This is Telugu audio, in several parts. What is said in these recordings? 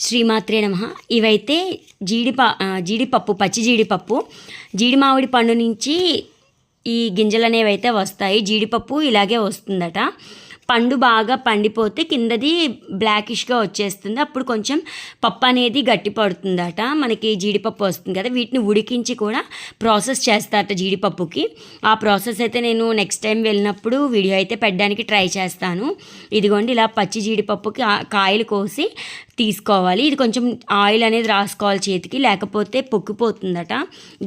శ్రీమాత్రే నమః. ఇవైతే జీడిపప్పు, పచ్చి జీడిపప్పు. జీడి మామిడి పండు నుంచి ఈ గింజలు అనేవి అయితే వస్తాయి. జీడిపప్పు ఇలాగే వస్తుందట. పండు బాగా పండిపోతే కిందది బ్లాకిష్గా వచ్చేస్తుంది. అప్పుడు కొంచెం పప్పు అనేది గట్టి పడుతుందట. మనకి జీడిపప్పు వస్తుంది కదా, వీటిని ఉడికించి కూడా ప్రాసెస్ చేస్తారట జీడిపప్పుకి. ఆ ప్రాసెస్ అయితే నేను నెక్స్ట్ టైం వెళ్ళినప్పుడు వీడియో అయితే పెట్టడానికి ట్రై చేస్తాను. ఇదిగోండి, ఇలా పచ్చి జీడిపప్పుకి కాయలు కోసి తీసుకోవాలి. ఇది కొంచెం ఆయిల్ అనేది రాసుకోవాలి చేతికి, లేకపోతే పొక్కిపోతుందట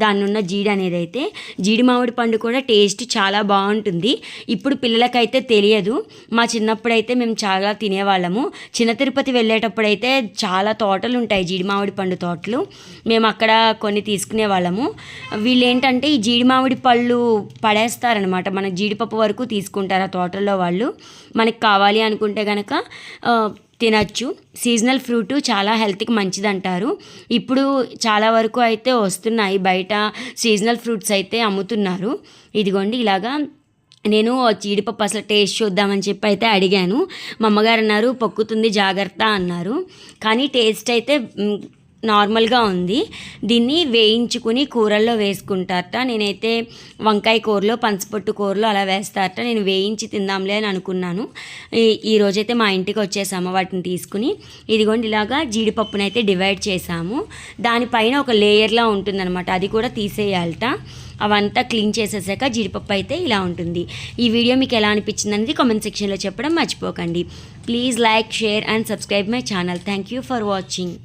దాని ఉన్న జీడి అనేది. అయితే జీడి మామిడి పండు కూడా టేస్ట్ చాలా బాగుంటుంది. ఇప్పుడు పిల్లలకైతే తెలియదు. మా చిన్నప్పుడు అయితే మేము చాలా తినేవాళ్ళము. చిన్న తిరుపతి వెళ్ళేటప్పుడు అయితే చాలా తోటలు ఉంటాయి, జీడి మామిడి పండు తోటలు. మేము అక్కడ కొన్ని తీసుకునే వాళ్ళము. వీళ్ళు ఏంటంటే ఈ జీడి మామిడి పళ్ళు పడేస్తారనమాట. మన జీడిపప్పు వరకు తీసుకుంటారు ఆ తోటల్లో వాళ్ళు. మనకి కావాలి అనుకుంటే కనుక తినచ్చు. సీజనల్ ఫ్రూట్ చాలా హెల్త్కి మంచిది అంటారు. ఇప్పుడు చాలా వరకు అయితే వస్తున్నాయి, బయట సీజనల్ ఫ్రూట్స్ అయితే అమ్ముతున్నారు. ఇదిగోండి, ఇలాగా నేను జీడిపప్పు అసలు టేస్ట్ చూద్దామని చెప్పి అయితే అడిగాను. మా అమ్మగారు అన్నారు పొక్కుతుంది జాగ్రత్త అన్నారు. కానీ టేస్ట్ అయితే నార్మల్గా ఉంది. దీన్ని వేయించుకుని కూరల్లో వేసుకుంటారట. నేనైతే వంకాయ కూరలో, పనసపొట్టు కూరలో అలా వేస్తారట. నేను వేయించి తిందాంలే అని అనుకున్నాను. ఈరోజైతే మా ఇంటికి వచ్చేసాము వాటిని తీసుకుని. ఇదిగోండి, ఇలాగా జీడిపప్పునైతే డివైడ్ చేసాము. దానిపైన ఒక లేయర్లా ఉంటుందన్నమాట, అది కూడా తీసేయాలట. అవంతా క్లీన్ చేసేసాక జీడిపప్పు అయితే ఇలా ఉంటుంది. ఈ వీడియో మీకు ఎలా అనిపించింది అనేది కామెంట్ సెక్షన్లో చెప్పడం మర్చిపోకండి. Please like, share and subscribe my channel. Thank you for watching.